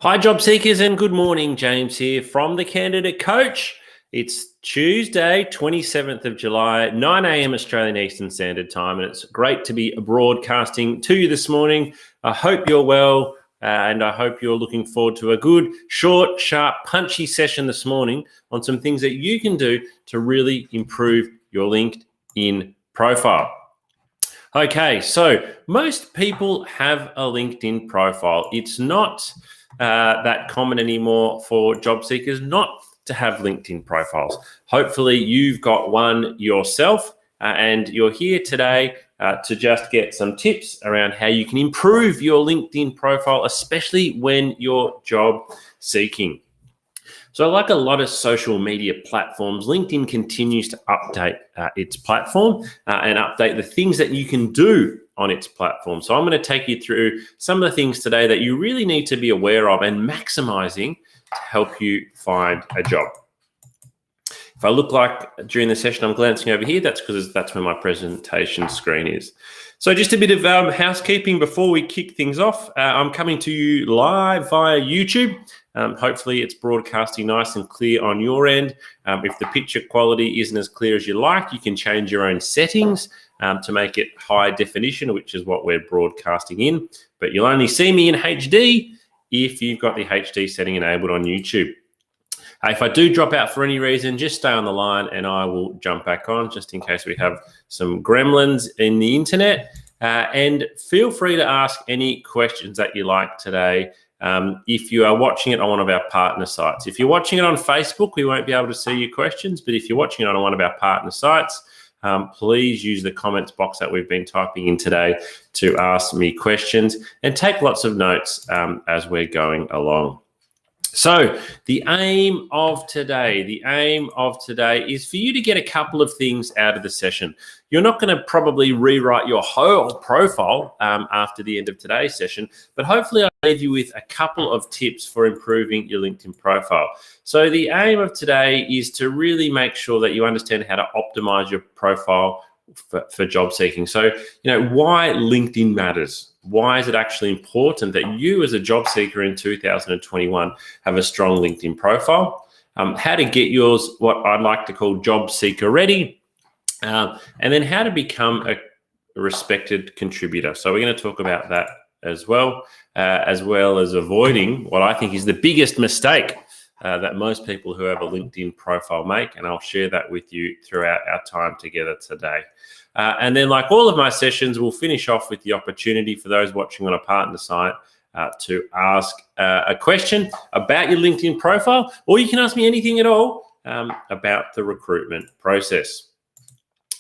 Hi, job seekers, and good morning. James here from the Candidate Coach. It's Tuesday, 27th of July, 9 a.m. Australian Eastern Standard Time, and it's great to be broadcasting to you this morning. I hope you're well, and I hope you're looking forward to a good, short, sharp, punchy session this morning on some things that you can do to really improve your LinkedIn profile. Okay, so most people have a LinkedIn profile. It's not that common anymore for job seekers not to have LinkedIn profiles. Hopefully you've got one yourself and you're here today to just get some tips around how you can improve your LinkedIn profile, especially when you're job seeking. So like a lot of social media platforms, LinkedIn continues to update its platform and update the things that you can do on its platform. So I'm going to take you through some of the things today that you really need to be aware of and maximizing to help you find a job. If I look like during the session I'm glancing over here, that's because that's where my presentation screen is. So just a bit of housekeeping before we kick things off. I'm coming to you live via YouTube. Hopefully it's broadcasting nice and clear on your end. If the picture quality isn't as clear as you like, you can change your own settings to make it high definition, which is what we're broadcasting in. But you'll only see me in HD if you've got the HD setting enabled on YouTube. If I do drop out for any reason, just stay on the line and I will jump back on just in case we have some gremlins in the internet. And feel free to ask any questions that you like today. If you are watching it on one of our partner sites. If you're watching it on Facebook, we won't be able to see your questions, but if you're watching it on one of our partner sites, please use the comments box that we've been typing in today to ask me questions and take lots of notes as we're going along. So the aim of today is for you to get a couple of things out of the session. You're not going to probably rewrite your whole profile after the end of today's session, but hopefully I'll leave you with a couple of tips for improving your LinkedIn profile. So the aim of today is to really make sure that you understand how to optimize your profile for job seeking. So, why LinkedIn matters. Why is it actually important that you as a job seeker in 2021 have a strong LinkedIn profile? How to get yours, what I'd like to call job seeker ready, and then how to become a respected contributor. So we're going to talk about that as well as avoiding what I think is the biggest mistake that most people who have a LinkedIn profile make, and I'll share that with you throughout our time together today. And then, like all of my sessions, we'll finish off with the opportunity for those watching on a partner site to ask a question about your LinkedIn profile, or you can ask me anything at all about the recruitment process.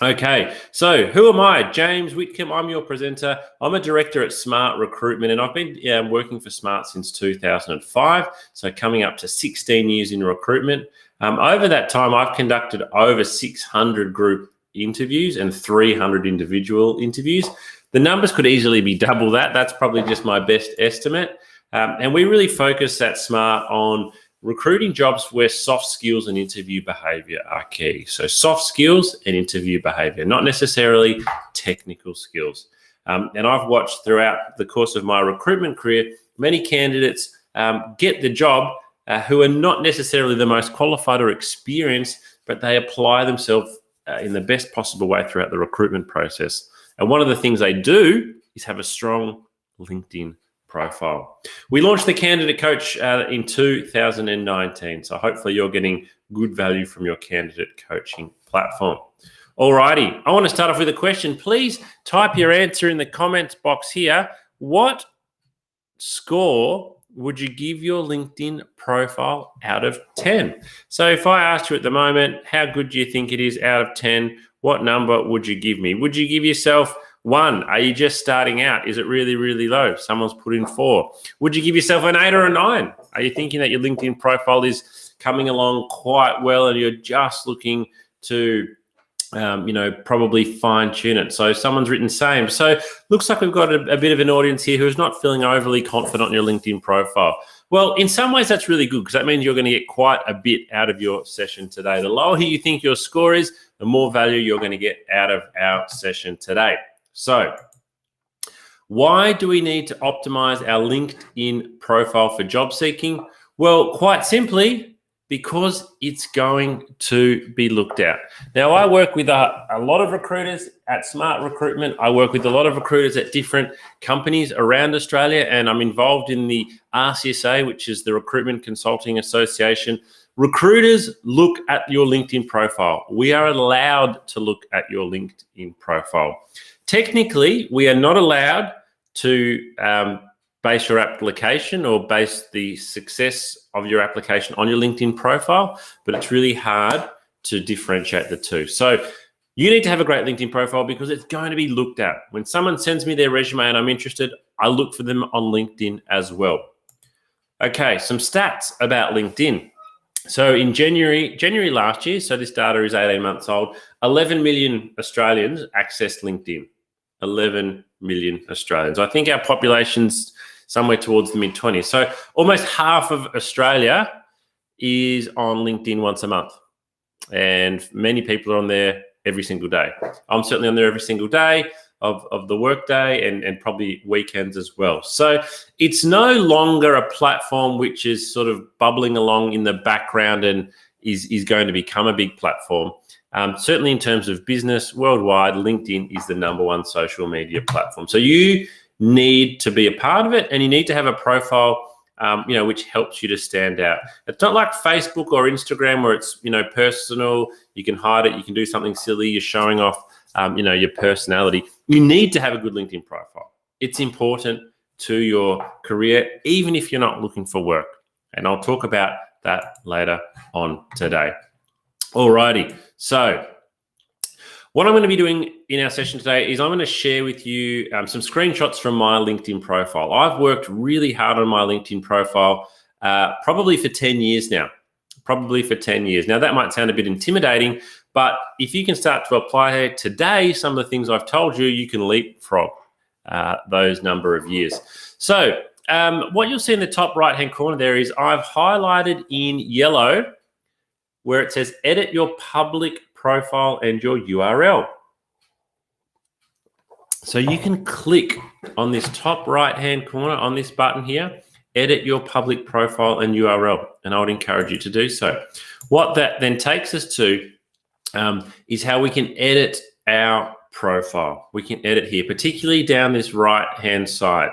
Okay, so who am I? James Whitcomb. I'm your presenter. I'm a director at Smart Recruitment, and I've been working for Smart since 2005, so coming up to 16 years in recruitment. Over that time, I've conducted over 600 group interviews and 300 individual interviews. The numbers could easily be double that. That's probably just my best estimate. And we really focus at Smart on recruiting jobs where soft skills and interview behavior are key. So soft skills and interview behavior, not necessarily technical skills. And I've watched throughout the course of my recruitment career, many candidates get the job who are not necessarily the most qualified or experienced, but they apply themselves in the best possible way throughout the recruitment process. And one of the things they do is have a strong LinkedIn profile. We launched the Candidate Coach in 2019. So hopefully you're getting good value from your candidate coaching platform. Alrighty, I want to start off with a question. Please type your answer in the comments box here. What score would you give your LinkedIn profile out of 10? So if I asked you at the moment, how good do you think it is out of 10? What number would you give me? Would you give yourself 1? Are you just starting out? Is it really, really low? Someone's put in 4. Would you give yourself an 8 or a 9? Are you thinking that your LinkedIn profile is coming along quite well and you're just looking to probably fine tune it? So someone's written same. So looks like we've got a bit of an audience here who's not feeling overly confident in your LinkedIn profile. Well, in some ways that's really good because that means you're going to get quite a bit out of your session today. The lower you think your score is, the more value you're going to get out of our session today. So Why do we need to optimize our LinkedIn profile for job seeking? Well, quite simply, because it's going to be looked at. Now, I work with a lot of recruiters at Smart Recruitment. I work with a lot of recruiters at different companies around Australia, and I'm involved in the RCSA, which is the Recruitment Consulting Association. Recruiters look at your LinkedIn profile. We are allowed to look at your LinkedIn profile. Technically, we are not allowed to base your application or base the success of your application on your LinkedIn profile, but it's really hard to differentiate the two. So you need to have a great LinkedIn profile because it's going to be looked at. When someone sends me their resume and I'm interested, I look for them on LinkedIn as well. Okay, some stats about LinkedIn. So in January last year, so this data is 18 months old, 11 million Australians accessed LinkedIn. 11 million Australians. I think our population's somewhere towards the mid-20s. So almost half of Australia is on LinkedIn once a month. And many people are on there every single day. I'm certainly on there every single day of the workday and probably weekends as well. So it's no longer a platform which is sort of bubbling along in the background and is going to become a big platform. Certainly in terms of business worldwide, LinkedIn is the #1 social media platform. So you need to be a part of it, and you need to have a profile, which helps you to stand out. It's not like Facebook or Instagram where it's, personal. You can hide it. You can do something silly. You're showing off, your personality. You need to have a good LinkedIn profile. It's important to your career, even if you're not looking for work. And I'll talk about that later on today. Alrighty, so what I'm going to be doing in our session today is I'm going to share with you some screenshots from my LinkedIn profile. I've worked really hard on my LinkedIn profile probably for 10 years now. Now, that might sound a bit intimidating, but if you can start to apply today some of the things I've told you, you can leapfrog those number of years. So what you'll see in the top right-hand corner there is I've highlighted in yellow where it says edit your public profile and your URL. So you can click on this top right-hand corner on this button here, edit your public profile and URL, and I would encourage you to do so. What that then takes us to is how we can edit our profile. We can edit here, particularly down this right-hand side.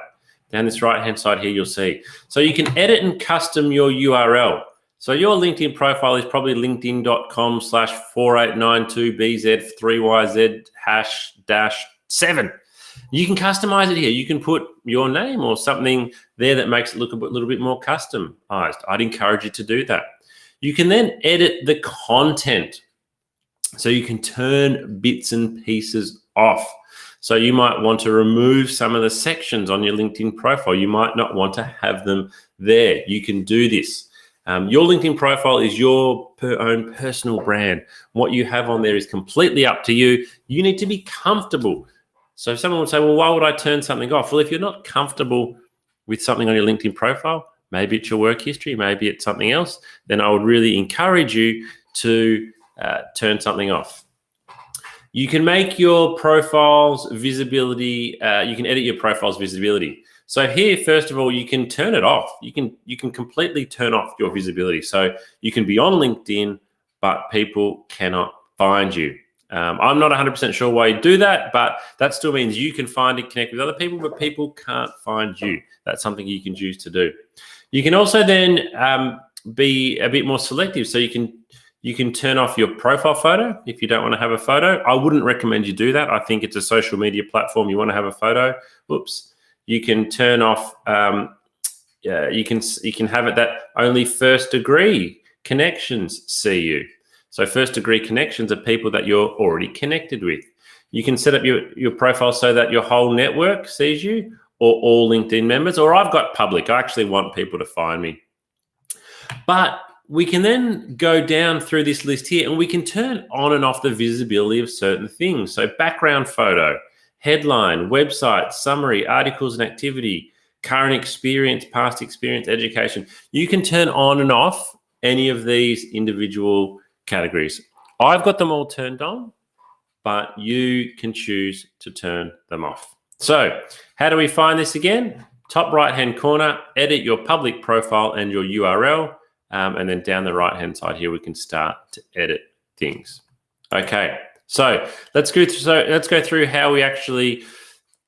Down this right-hand side here, you'll see. So you can edit and custom your URL. So your LinkedIn profile is probably linkedin.com/4892BZ3YZ#-7. You can customize it here. You can put your name or something there that makes it look a little bit more customized. I'd encourage you to do that. You can then edit the content. So you can turn bits and pieces off. So you might want to remove some of the sections on your LinkedIn profile. You might not want to have them there. You can do this. Your LinkedIn profile is your own personal brand. What you have on there is completely up to you. You need to be comfortable. So someone would say, well, why would I turn something off? Well, if you're not comfortable with something on your LinkedIn profile, maybe it's your work history, maybe it's something else, then I would really encourage you to turn something off. You can make your profile's visibility, you can edit your profile's visibility. So here, first of all, you can turn it off. You can completely turn off your visibility. So you can be on LinkedIn, but people cannot find you. I'm not 100% sure why you do that, but that still means you can find and connect with other people, but people can't find you. That's something you can choose to do. You can also then be a bit more selective. So you can turn off your profile photo if you don't want to have a photo. I wouldn't recommend you do that. I think it's a social media platform. You want to have a photo. Oops. You can turn off. You can have it that only first degree connections see you. So first degree connections are people that you're already connected with. You can set up your profile so that your whole network sees you, or all LinkedIn members, or I've got public. I actually want people to find me. But we can then go down through this list here and we can turn on and off the visibility of certain things. So background photo, headline, website, summary, articles and activity, current experience, past experience, education. You can turn on and off any of these individual categories. I've got them all turned on, but you can choose to turn them off. So how do we find this again? Top right-hand corner, edit your public profile and your URL. And then down the right-hand side here, we can start to edit things. Okay, so let's go through how we actually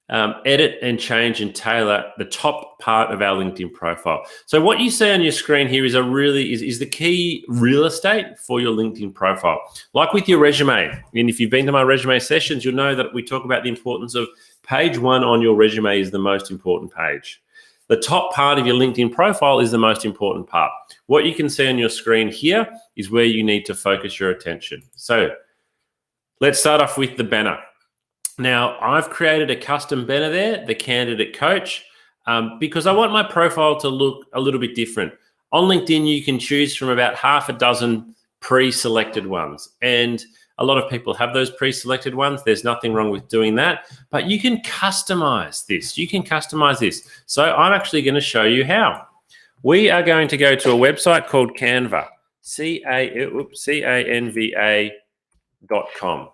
edit and change and tailor the top part of our LinkedIn profile. So what you see on your screen here is is the key real estate for your LinkedIn profile. Like with your resume, and if you've been to my resume sessions, you'll know that we talk about the importance of page 1 on your resume is the most important page. The top part of your LinkedIn profile is the most important part. What you can see on your screen here is where you need to focus your attention. So let's start off with the banner. Now, I've created a custom banner there, the Candidate Coach, because I want my profile to look a little bit different. On LinkedIn, you can choose from about half a dozen pre-selected ones. And a lot of people have those pre-selected ones. There's nothing wrong with doing that, but you can customize this. So I'm actually going to show you how. We are going to go to a website called Canva, Canva.com.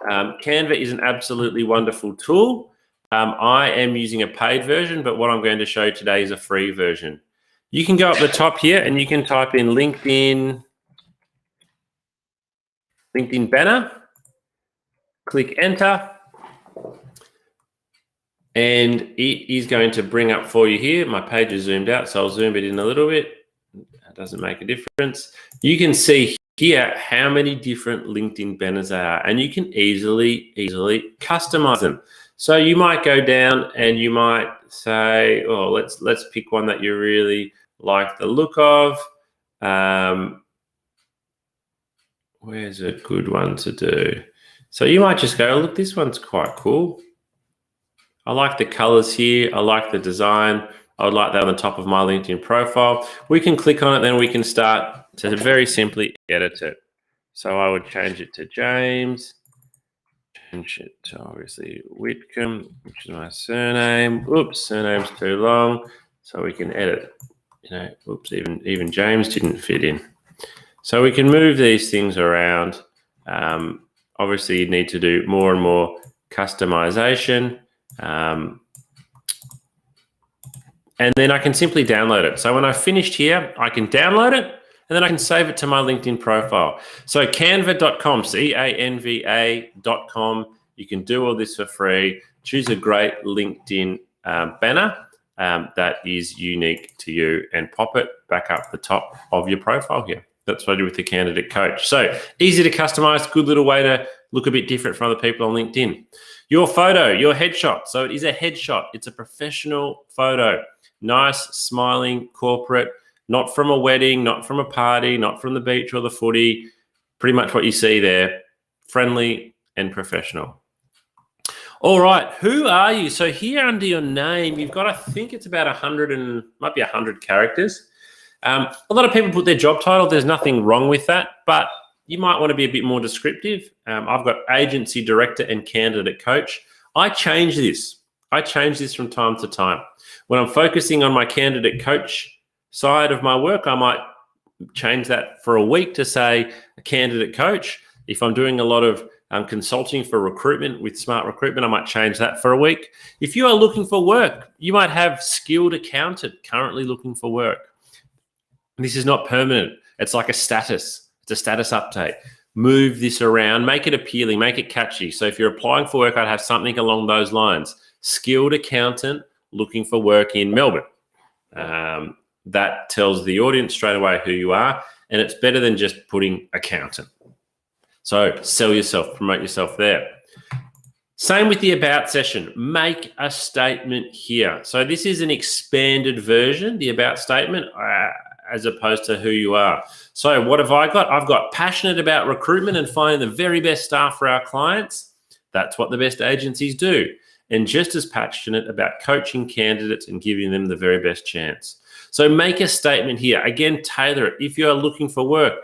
Canva is an absolutely wonderful tool. I am using a paid version, but what I'm going to show you today is a free version. You can go up the top here and you can type in LinkedIn banner, click enter, and it is going to bring up for you here. My page is zoomed out, so I'll zoom it in a little bit. That doesn't make a difference. You can see here how many different LinkedIn banners there are, and you can easily customize them. So you might go down and you might say, oh, let's pick one that you really like the look of. Where's a good one to do? So you might just go, look, this one's quite cool. I like the colors here. I like the design. I would like that on the top of my LinkedIn profile. We can click on it, then we can start to very simply edit it. So I would change it to James, change it to obviously Whitcomb, which is my surname. Oops, surname's too long. So we can edit, oops, even James didn't fit in. So we can move these things around. Obviously, you need to do more and more customization. And then I can simply download it. So when I've finished here, I can download it, and then I can save it to my LinkedIn profile. So canva.com, Canva.com. You can do all this for free. Choose a great LinkedIn banner that is unique to you and pop it back up the top of your profile here. That's what I do with the Candidate Coach. So easy to customize, good little way to look a bit different from other people on LinkedIn. Your photo, your headshot. So it is a headshot. It's a professional photo. Nice, smiling, corporate, not from a wedding, not from a party, not from the beach or the footy. Pretty much what you see there, friendly and professional. All right, who are you? So here under your name, you've got, I think it's about 100 characters. A lot of people put their job title. There's nothing wrong with that, but you might want to be a bit more descriptive. I've got agency director and candidate coach. I change this from time to time. When I'm focusing on my candidate coach side of my work, I might change that for a week to say a candidate coach. If I'm doing a lot of consulting for recruitment with Smart Recruitment, I might change that for a week. If you are looking for work, you might have skilled accountant currently looking for work. This is not permanent. It's like a status. It's a status update. Move this around, make it appealing, make it catchy. So if you're applying for work, I'd have something along those lines. Skilled accountant looking for work in Melbourne. That tells the audience straight away who you are, and it's better than just putting accountant. So sell yourself, promote yourself there. Same with the about section. Make a statement here. So this is an expanded version, the about statement, as opposed to who you are. So what have I got? I've got passionate about recruitment and finding the very best staff for our clients. That's what the best agencies do. And just as passionate about coaching candidates and giving them the very best chance. So make a statement here. Again, tailor it. If you're looking for work,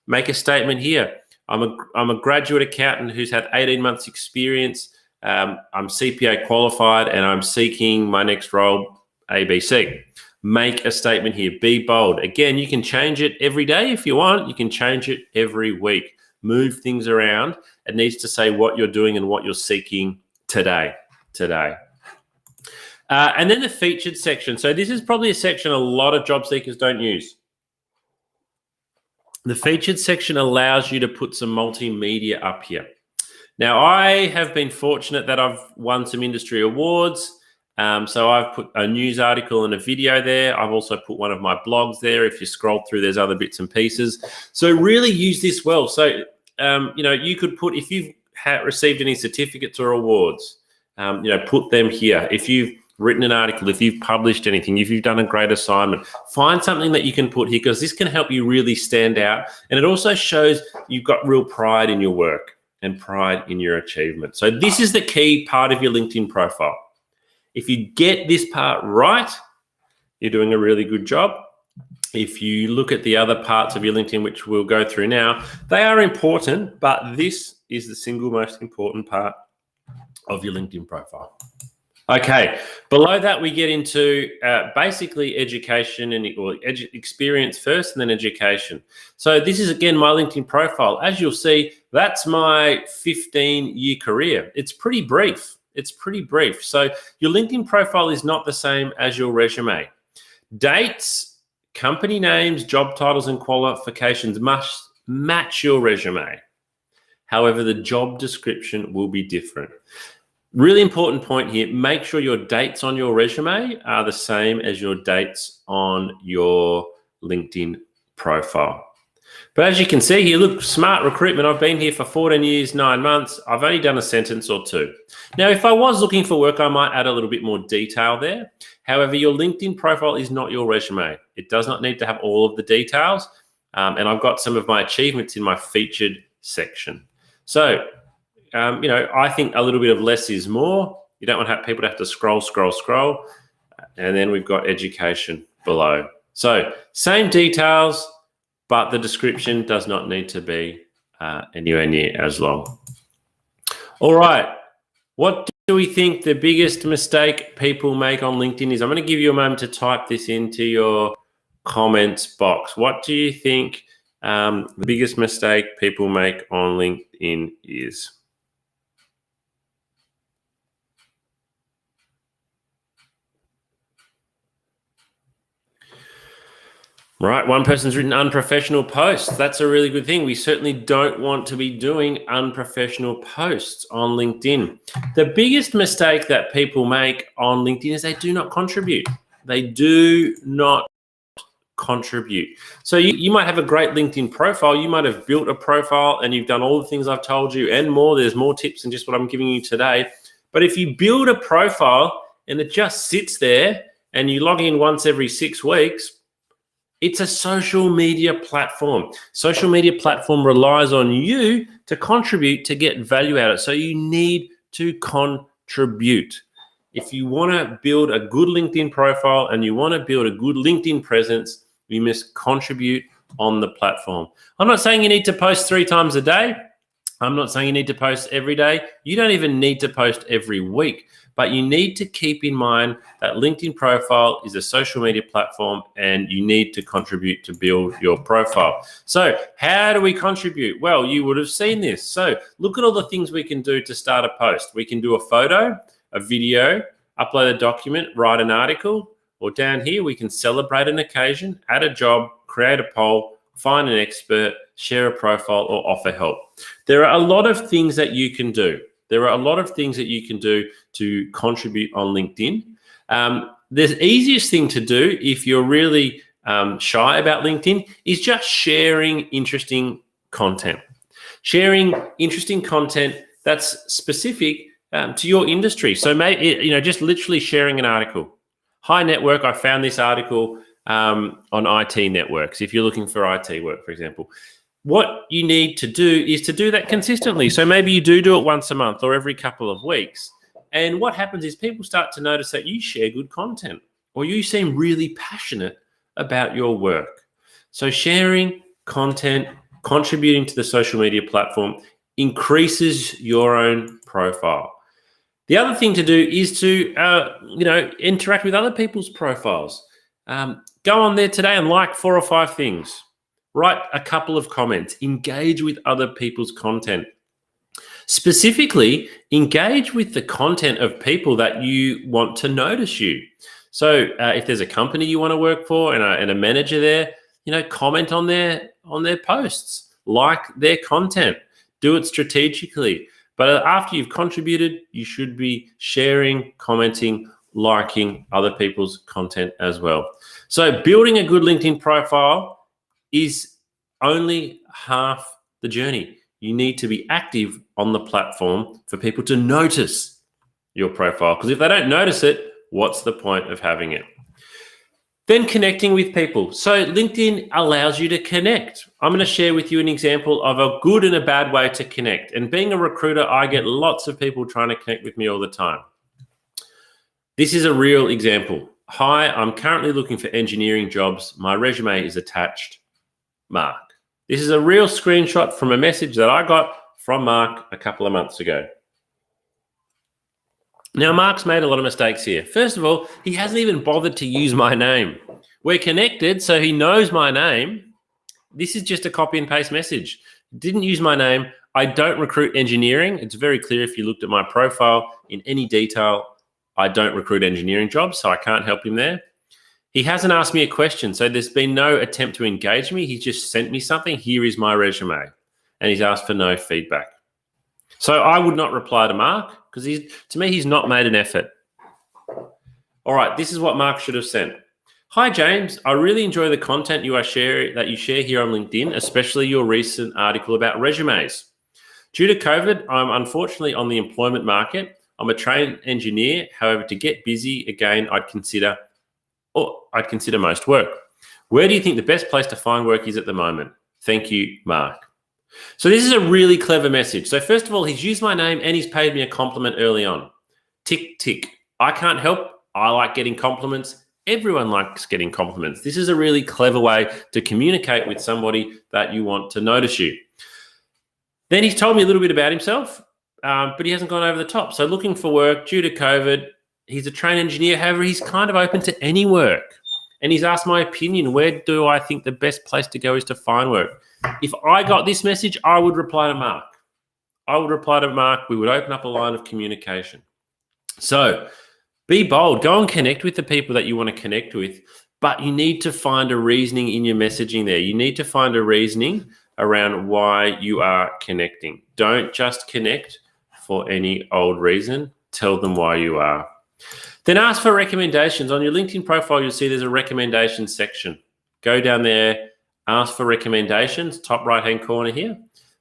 make a statement here. I'm a graduate accountant who's had 18 months experience. I'm CPA qualified and I'm seeking my next role, ABC. Make a statement here. Be bold. Again, you can change it every day if you want. You can change it every week. Move things around. It needs to say what you're doing and what you're seeking today. And then the featured section. So this is probably a section a lot of job seekers don't use. The featured section allows you to put some multimedia up here. Now, I have been fortunate that I've won some industry awards. So I've put a news article and a video there. I've also put one of my blogs there. If you scroll through, there's other bits and pieces. So really use this well. So, you could put, if you've received any certificates or awards, put them here. If you've written an article, if you've published anything, if you've done a great assignment, find something that you can put here, because this can help you really stand out. And it also shows you've got real pride in your work and pride in your achievement. So this is the key part of your LinkedIn profile. If you get this part right, you're doing a really good job. If you look at the other parts of your LinkedIn, which we'll go through now, they are important, but this is the single most important part of your LinkedIn profile. Okay, below that we get into basically education or experience first and then education. So this is, again, my LinkedIn profile. As you'll see, that's my 15-year career. It's pretty brief. So your LinkedIn profile is not the same as your resume. Dates, company names, job titles, and qualifications must match your resume. However, the job description will be different. Really important point here, make sure your dates on your resume are the same as your dates on your LinkedIn profile. But as you can see here, look, Smart Recruitment, I've been here for 14 years, 9 months. I've only done a sentence or two. Now, if I was looking for work, I might add a little bit more detail there. However, your LinkedIn profile is not your resume. It does not need to have all of the details. And I've got some of my achievements in my featured section. So, I think a little bit of less is more. You don't want people to have to scroll. And then we've got education below. So same details, but the description does not need to be anywhere near as long. All right. What do we think the biggest mistake people make on LinkedIn is? I'm going to give you a moment to type this into your comments box. What do you think the biggest mistake people make on LinkedIn is? Right, one person's written unprofessional posts. That's a really good thing. We certainly don't want to be doing unprofessional posts on LinkedIn. The biggest mistake that people make on LinkedIn is they do not contribute. They do not contribute. So you might have a great LinkedIn profile. You might have built a profile and you've done all the things I've told you and more. There's more tips than just what I'm giving you today. But if you build a profile and it just sits there and you log in once every 6 weeks, it's a social media platform. Social media platform relies on you to contribute, to get value out of it. So you need to contribute. If you want to build a good LinkedIn profile and you want to build a good LinkedIn presence, you must contribute on the platform. I'm not saying you need to post 3 times a day. I'm not saying you need to post every day. You don't even need to post every week. But you need to keep in mind that LinkedIn profile is a social media platform and you need to contribute to build your profile. So how do we contribute? Well, you would have seen this. So look at all the things we can do to start a post. We can do a photo, a video, upload a document, write an article, or down here we can celebrate an occasion, add a job, create a poll, find an expert, share a profile, or offer help. There are a lot of things that you can do. To contribute on LinkedIn. The easiest thing to do if you're really shy about LinkedIn is just sharing interesting content. Sharing interesting content that's specific to your industry. So maybe, just literally sharing an article. Hi Network, I found this article on IT networks. If you're looking for IT work, for example. What you need to do is to do that consistently. So maybe you do it once a month or every couple of weeks. And what happens is people start to notice that you share good content or you seem really passionate about your work. So sharing content, contributing to the social media platform increases your own profile. The other thing to do is to, interact with other people's profiles. Go on there today and like 4 or 5 things. Write a couple of comments. Engage with other people's content. Specifically, engage with the content of people that you want to notice you. So if there's a company you want to work for and a manager there, comment on their posts, like their content, do it strategically. But after you've contributed, you should be sharing, commenting, liking other people's content as well. So building a good LinkedIn profile is only half the journey. You need to be active on the platform for people to notice your profile. Because if they don't notice it, what's the point of having it? Then connecting with people. So LinkedIn allows you to connect. I'm going to share with you an example of a good and a bad way to connect. And being a recruiter, I get lots of people trying to connect with me all the time. This is a real example. Hi, I'm currently looking for engineering jobs. My resume is attached. Mark. This is a real screenshot from a message that I got from Mark a couple of months ago. Now, Mark's made a lot of mistakes here. First of all, he hasn't even bothered to use my name. We're connected, so he knows my name. This is just a copy and paste message. Didn't use my name. I don't recruit engineering. It's very clear if you looked at my profile in any detail, I don't recruit engineering jobs, so I can't help him there. He hasn't asked me a question, so there's been no attempt to engage me. He's just sent me something. Here is my resume. And he's asked for no feedback. So I would not reply to Mark because to me, he's not made an effort. All right, this is what Mark should have sent. Hi, James. I really enjoy the content you share here on LinkedIn, especially your recent article about resumes. Due to COVID, I'm unfortunately on the employment market. I'm a trained engineer. However, to get busy again, I'd consider most work. Where do you think the best place to find work is at the moment? Thank you, Mark. So this is a really clever message. So first of all, he's used my name and he's paid me a compliment early on. Tick, tick. I can't help. I like getting compliments. Everyone likes getting compliments. This is a really clever way to communicate with somebody that you want to notice you. Then he's told me a little bit about himself, but he hasn't gone over the top. So looking for work due to COVID, he's a trained engineer. However, he's kind of open to any work. And he's asked my opinion. Where do I think the best place to go is to find work? If I got this message, I would reply to Mark. We would open up a line of communication. So be bold. Go and connect with the people that you want to connect with, but you need to find a reasoning in your messaging there. You need to find a reasoning around why you are connecting. Don't just connect for any old reason. Tell them why you are. Then ask for recommendations. On your LinkedIn profile, you'll see there's a recommendation section. Go down there, ask for recommendations, top right-hand corner here,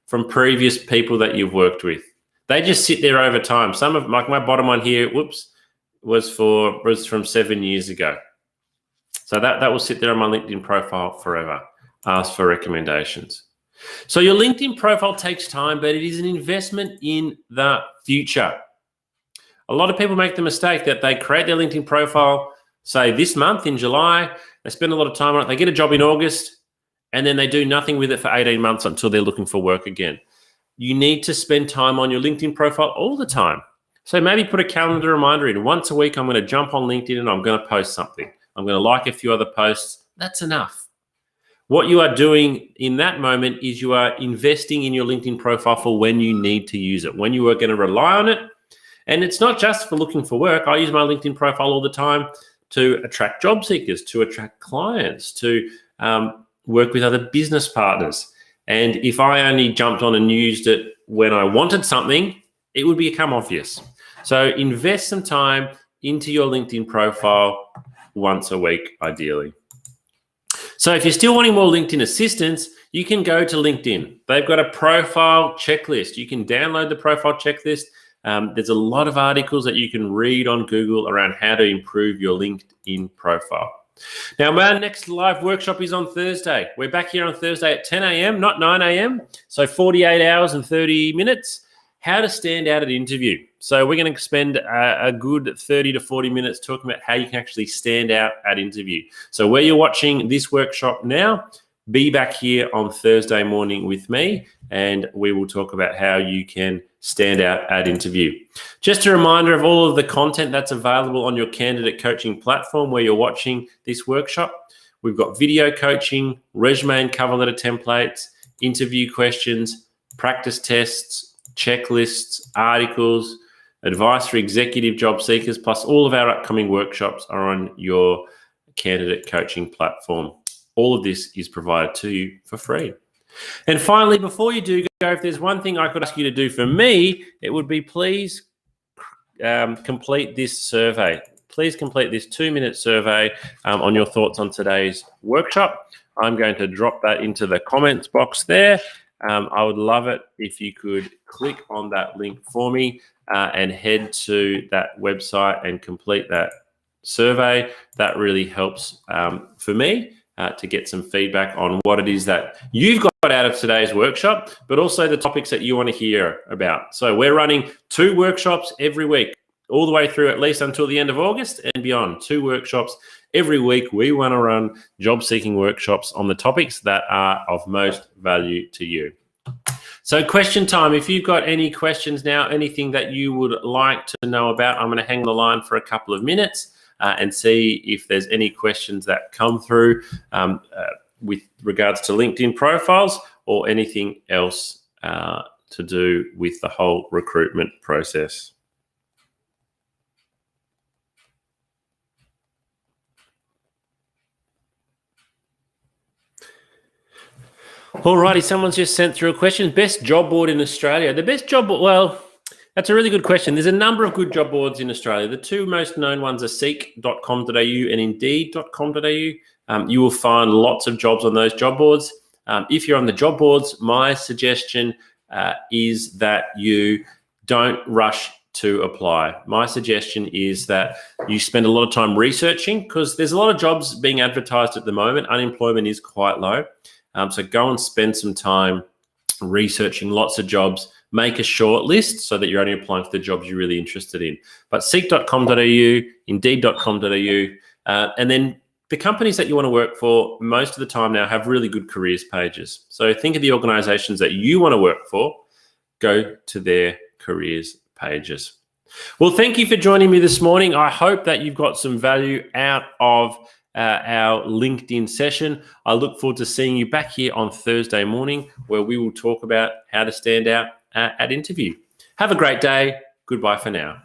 from previous people that you've worked with. They just sit there over time. Some of my bottom one here, was from 7 years ago. So that will sit there on my LinkedIn profile forever. Ask for recommendations. So your LinkedIn profile takes time, but it is an investment in the future. A lot of people make the mistake that they create their LinkedIn profile, say this month in July, they spend a lot of time on it, they get a job in August, and then they do nothing with it for 18 months until they're looking for work again. You need to spend time on your LinkedIn profile all the time. So maybe put a calendar reminder in. Once a week, I'm going to jump on LinkedIn and I'm going to post something. I'm going to like a few other posts. That's enough. What you are doing in that moment is you are investing in your LinkedIn profile for when you need to use it, when you are going to rely on it. And it's not just for looking for work. I use my LinkedIn profile all the time to attract job seekers, to attract clients, to work with other business partners. And if I only jumped on and used it when I wanted something, it would become obvious. So invest some time into your LinkedIn profile once a week, ideally. So if you're still wanting more LinkedIn assistance, you can go to LinkedIn. They've got a profile checklist. You can download the profile checklist. There's a lot of articles that you can read on Google around how to improve your LinkedIn profile. Now, my next live workshop is on Thursday. We're back here on Thursday at 10 a.m., not 9 a.m., so 48 hours and 30 minutes. How to stand out at interview. So we're going to spend a good 30 to 40 minutes talking about how you can actually stand out at interview. So where you're watching this workshop now, be back here on Thursday morning with me, and we will talk about how you can stand out at interview. Just a reminder of all of the content that's available on your candidate coaching platform where you're watching this workshop. We've got video coaching, resume and cover letter templates, interview questions, practice tests, checklists, articles, advice for executive job seekers, plus all of our upcoming workshops are on your candidate coaching platform. All of this is provided to you for free. And finally, before you do go, if there's one thing I could ask you to do for me, it would be please complete this survey. Please complete this 2-minute survey on your thoughts on today's workshop. I'm going to drop that into the comments box there. I would love it if you could click on that link for me and head to that website and complete that survey. That really helps for me to get some feedback on what it is that you've got out of today's workshop, but also the topics that you want to hear about. So we're running 2 workshops every week, all the way through at least until the end of August and beyond. 2 workshops every week. We want to run job-seeking workshops on the topics that are of most value to you. So question time. If you've got any questions now, anything that you would like to know about, I'm going to hang the line for a couple of minutes and see if there's any questions that come through with regards to LinkedIn profiles or anything else to do with the whole recruitment process. Alrighty, someone's just sent through a question. Best job board in Australia. The best job board, well, that's a really good question. There's a number of good job boards in Australia. The 2 most known ones are seek.com.au and indeed.com.au. You will find lots of jobs on those job boards. If you're on the job boards, my suggestion is that you don't rush to apply. My suggestion is that you spend a lot of time researching, because there's a lot of jobs being advertised at the moment. Unemployment is quite low. So go and spend some time researching lots of jobs. Make a short list so that you're only applying for the jobs you're really interested in. But seek.com.au, indeed.com.au, and then the companies that you want to work for most of the time now have really good careers pages. So think of the organizations that you want to work for, go to their careers pages. Well, thank you for joining me this morning. I hope that you've got some value out of our LinkedIn session. I look forward to seeing you back here on Thursday morning, where we will talk about how to stand out at interview. Have a great day. Goodbye for now.